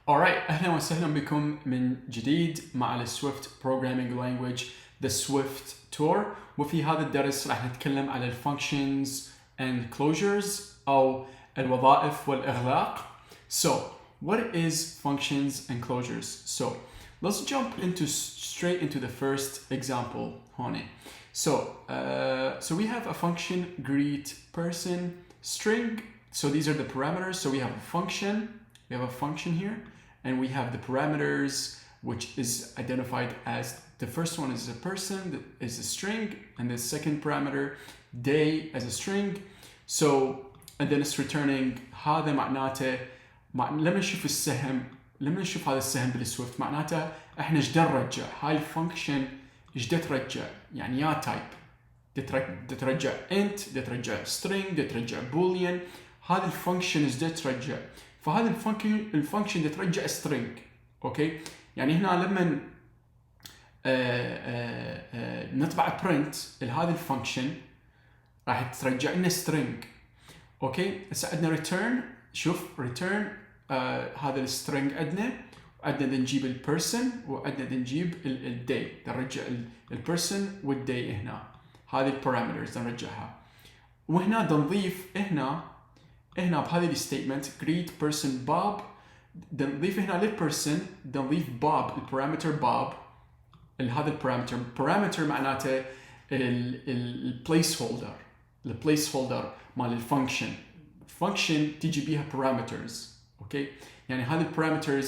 Alright, أهلا وسهلا بكم من جديد مع السويفت Programming Language The Swift Tour. وفي هذا الدرس راح نتكلم على functions and closures أو الوظائف والإغلاق. So, what is functions and closures? So, let's jump straight into the first example هون. So we have a function greet person string. So these are the parameters. So we have a function here, and we have the parameters, which is identified as the first one is a person, that is a string, and the second parameter day as a string. So and then it's returning هذا معناته لما نشوف هذا السهم بالسويفت معناته احنا ايش نرجع هاي الفانكشن ايش ترجع يعني يا تايب ترجع int ترجع string ترجع boolean. هذا الفانكشن ايش ترجع فهذا الفانكشن ترجع string. اوكي يعني هنا لما نطبع print لهذا الفانكشن راح ترجع لنا string. اوكي هسه عندنا return. شوف return هذا السترنج عندنا نجيب البيرسون وعندنا نجيب الداي نرجع البيرسون والداي هنا. هذه البارامترز نرجعها وهنا نضيف هنا بهذه الستيتمنت greet person Bob نضيف هنا للبيرسون نضيف Bob البارامتر Bob. هذا البارامتر معناته البليس هولدر مال الفانكشن. function تيجي بيها parameters. okay يعني هذه parameters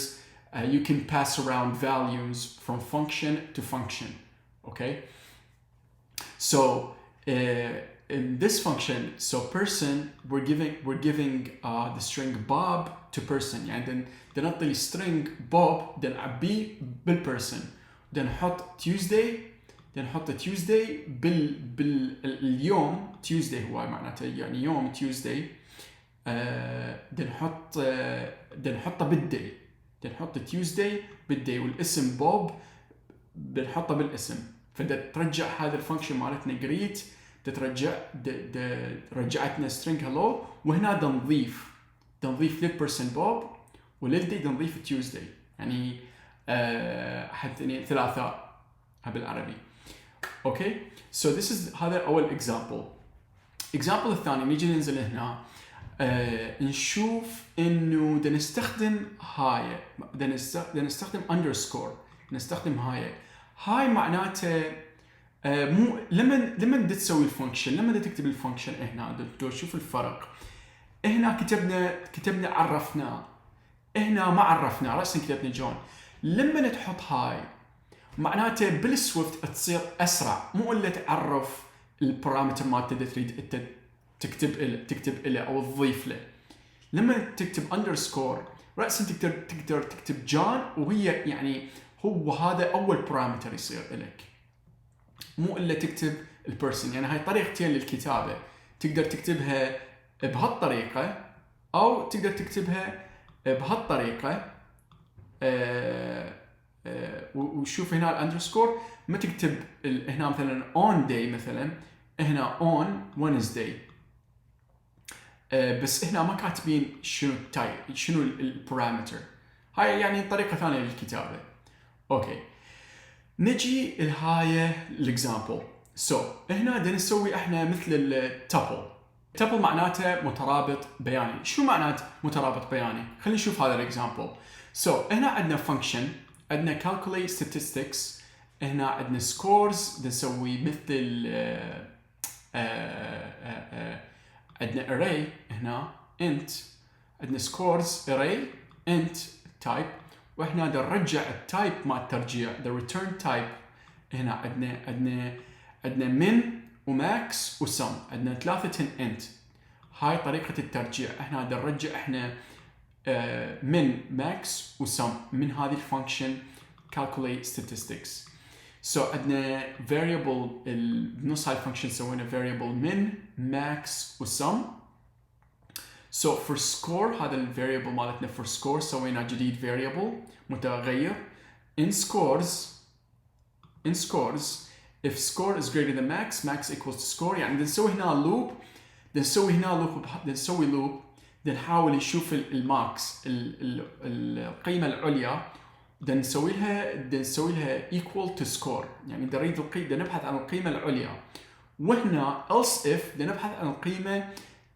you can pass around values from function to function. okay so in this function so person we're giving the string Bob to person يعني نعطي السترينج Bob نعبيه بالperson نحط Tuesday باليوم Tuesday هو معناته يعني يوم Tuesday نحطه بالداي نحط Tuesday بالداي والاسم بوب بنحطه بالاسم. فدا ترجع هذا الفانكشن مالتنا greet رجعتنا string hello وهنا نضيف للبرسن بوب وللدي نضيف Tuesday يعني حتى ثلاثاء بالعربي. اوكي so this is هذا اول example الثاني نيجي ننزل هنا نشوف انه نستخدم هاي نستخدم underscore نستخدم هاي معناته مو لما تسوي الفانكشن لما تكتب الفانكشن هنا شوف الفرق. هنا كتبنا عرفنا هنا ما عرفنا راسا كتبنا جون. لما تحط هاي معناته بالسويفت تصير اسرع مو الا تعرف البارامتر مالته تريد تكتب له او تضيف له. لما تكتب underscore رأسا تقدر تكتب جون وهي يعني هو هذا اول بارامتر يصير لك مو الا تكتب البيرسون. يعني هاي طريقتين للكتابه تقدر تكتبها بهالطريقه او تقدر تكتبها بهالطريقه. وشوف هنا الاندرسكور ما تكتب هنا مثلا on day مثلا هنا on Wednesday بس هنا ما كاتبين شنو البارامتر. هاي يعني طريقة ثانية للكتابة. اوكي نجي لهاي الاكزامبل. هنا بدنا نسوي احنا مثل التابل معناته مترابط بياني. شو معنات مترابط بياني؟ خلينا نشوف هذا الاكزامبل. هنا عندنا function عندنا calculate statistics هنا عندنا scores نسوي مثل عندنا array هنا int عندنا scores array int type واحنا نرجع التايب مال الترجيع the return type. هنا عندنا min وmax وsum عندنا ثلاثة int. هاي طريقة الترجيع احنا نرجع احنا min max وsum من هذه الفانكشن calculate statistics. عندنا variable بنص هاي الفانكشن سوينا variable min max وsum. for score هذا الفاريبل مالتنا for score سوينا جديد variable متغير in scores if score is greater than max equals to score. يعني نسوي هنا loop بدنا نحاول نشوف الماكس القيمة العليا بدنا نسوي لها equal to score، يعني بدنا نبحث عن القيمة العليا. وهنا else if بدنا نبحث عن القيمة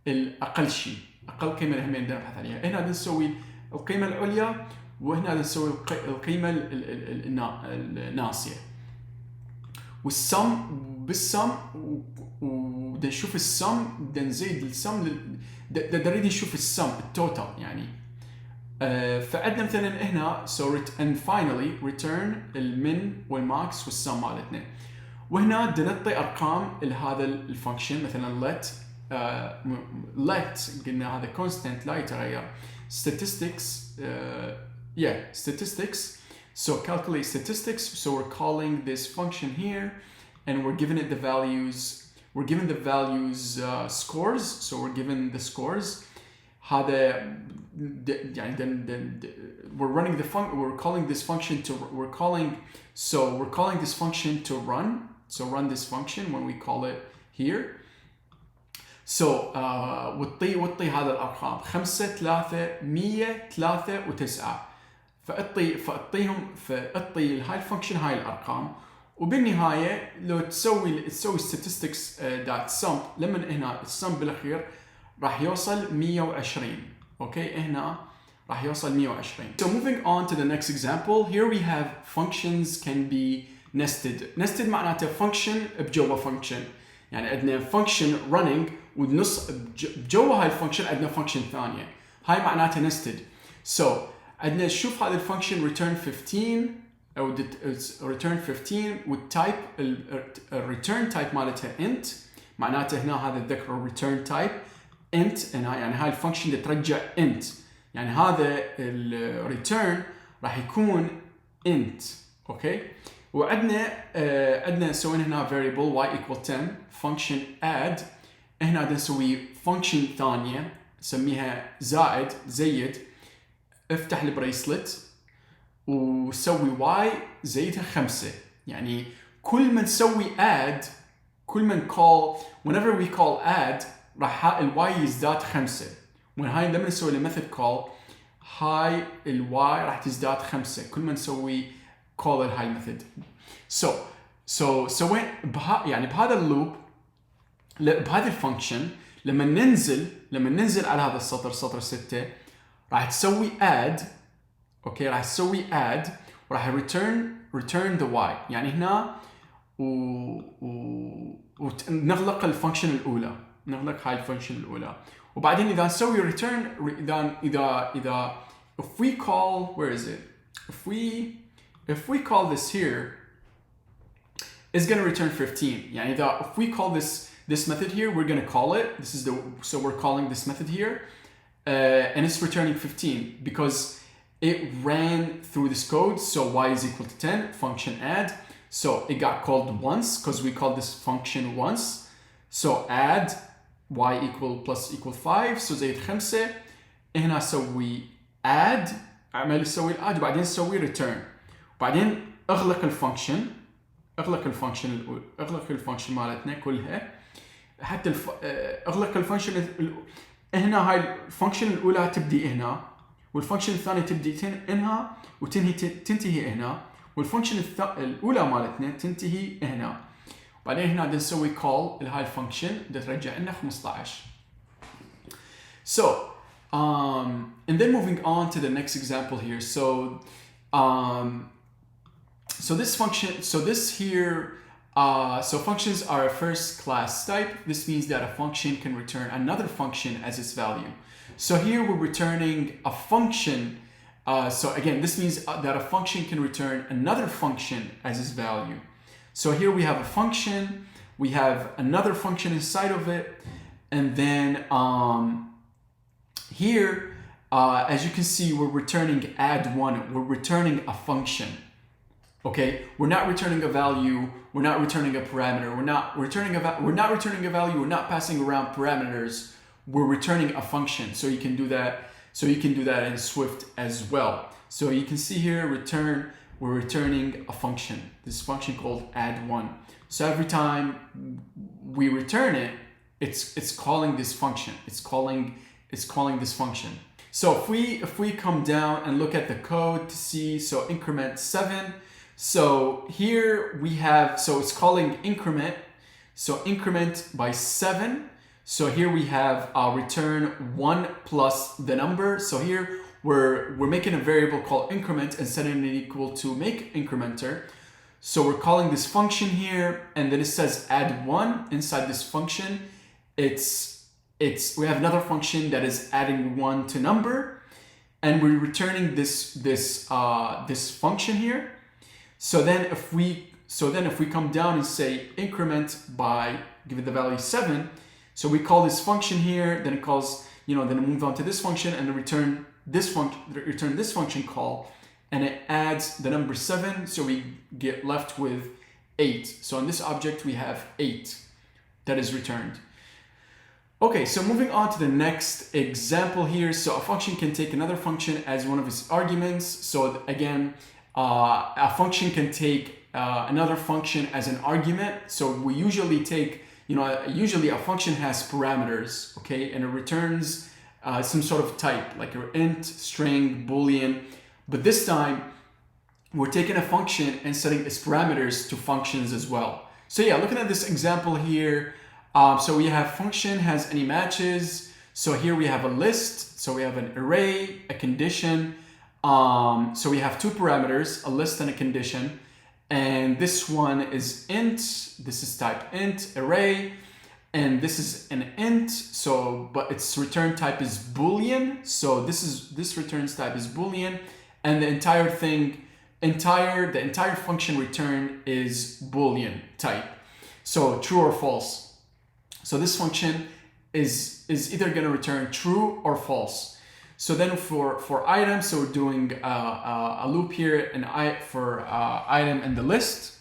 الأقل شيء، أقل قيمة اللي هم بدنا نبحث عليها. هنا بدنا نسوي القيمة العليا، وهنا بدنا نسوي القيمة الناصية. والسم بالسم، وبدنا نشوف السم، بدنا نزيد السم بدنا نريد نشوف السم التوتال يعني. فعندنا مثلا هنا and finally return المن والماكس والسم مالتنا. وهنا بدنا نعطي ارقام لهذا الفانكشن، مثلا let قلنا هذا constant لا يتغير. statistics statistics, so calculate statistics, so we're calling this function here and we're giving it the values, scores, so we're given the scores. هذا يعني we're calling this function to run, so run this function when we call it here. So وطي هذا الارقام 5 3 103 و9، فاعطي هاي الفانكشن هاي الارقام، وبالنهايه لو تسوي statistics .sum، لما هنا السم بالاخير راح يوصل 120. اوكي هنا راح يوصل 120. So moving on to the next example, here we have functions can be nested معناته function بجوا function، يعني عندنا function running ونص بجوا هاي الفانكشن عندنا function ثانيه، هاي معناته nested. So عندنا نشوف هذا الفانكشن return 15 او return 15 والتايب الريتيرن تايب مالتها int، معناته هنا هذا الذكر return type int، يعني هاي الفانكشن اللي ترجع int، يعني هذا الريتيرن راح يكون int. اوكي وعندنا سوينا هنا variable y equal 10 function add. هنا بدنا نسوي function ثانيه نسميها زيد، افتح البريسلت وسوي y زيدها 5، يعني كل ما نسوي add، كل ما call whenever we call add راح الواي يزداد 5. وهاي لما نسوي له method call هاي الواي راح تزداد 5 كل ما نسوي call هاي الميثود. سوين يعني بهذا اللوب بهذا الفانكشن لما ننزل على هذا السطر سطر 6 راح تسوي add. اوكي راح تسوي add وراح return the y، يعني هنا ونغلق الفانكشن الاولى، نغلق هاي الفانكشن الاولى. وبعدين اذا نسوي return اذا if we call where is it if we call this here it's going to return 15. يعني اذا if we call this method here we're going to call it, so we're calling this method here and it's returning 15 because it ran through this code. So y is equal to 10 function add, so it got called once because we called this function once. So add y equal plus equal 5، so زائد 5. هنا سوي add، اعمل سوي add وبعدين سوي return، وبعدين اغلق الفانكشن مالتنا كلها حتى اغلق الفانكشن هنا. هاي الفانكشن الاولى تبدي هنا، والفانكشن الثانيه تبدي هنا تنتهي هنا، والفانكشن الاولى مالتنا تنتهي هنا. بعدين هنا بدنا نسوي call لهاي الفانكشن بدها ترجع لنا 15. So and then moving on to the next example here. So this function, so functions are a first class type. This means that a function can return another function as its value. So here we're returning a function. So again, this means that a function can return another function as its value. So here we have a function, we have another function inside of it, and then here, as you can see, we're returning add1. We're returning a function. Okay, we're not returning a value, we're not returning a parameter, we're not returning a value, we're not passing around parameters, we're returning a function. So you can do that in Swift as well. So you can see here we're returning a function, this function called add1. So every time we return it, it's calling this function, it's calling it's calling this function. So if we come down and look at the code to see, so increment 7. So here we have, so it's calling increment. So increment by 7. So here we have return 1 plus the number. So here we're making a variable called increment and setting it equal to make incrementer. So we're calling this function here, and then it says add 1 inside this function. We have another function that is adding 1 to number, and we're returning this function here. So then if we come down and say increment by, give it the value 7, so we call this function here, then it calls, then it moves on to this function and return this function call, and it adds the number 7, so we get left with 8. So in this object we have 8 that is returned. Okay, so moving on to the next example here. So a function can take another function as one of its arguments. So again, a function can take another function as an argument. So we usually take, usually a function has parameters, okay, and it returns some sort of type, like your int, string, boolean. But this time, we're taking a function and setting its parameters to functions as well. So yeah, looking at this example here, so we have function has any matches. So here we have a list. So we have an array, a condition. So we have two parameters, a list and a condition. And this one is int. This is type int, array. And this is an int. So, but its return type is boolean. So this returns type is boolean. And the entire function return is boolean type. So true or false. So this function is either going to return true or false. So then for item, so we're doing a loop here for item in the list.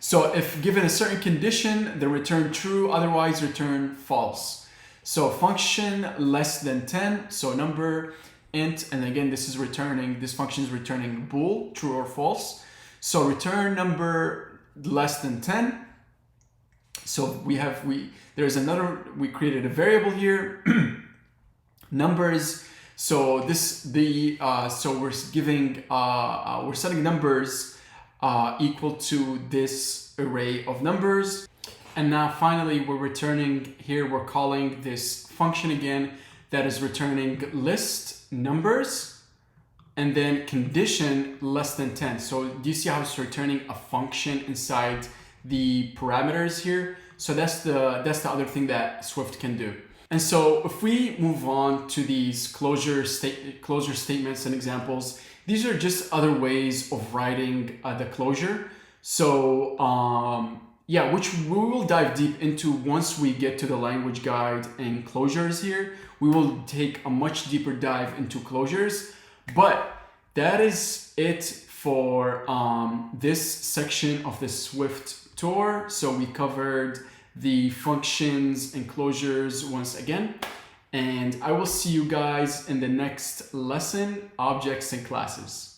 So if given a certain condition, then return true, otherwise return false. So function less than 10, so number int, and again this function is returning bool, true or false. So return number less than 10. So we created a variable here, numbers. So we're setting numbers equal to this array of numbers. And now finally we're calling this function again that is returning list numbers and then condition less than 10. So do you see how it's returning a function inside the parameters here? So that's the other thing that Swift can do. And so if we move on to these closure statements and examples, these are just other ways of writing the closure. So which we will dive deep into once we get to the language guide and closures here. We will take a much deeper dive into closures, but that is it for this section of the Swift tour. So we covered the functions and closures once again, and I will see you guys in the next lesson, objects and classes.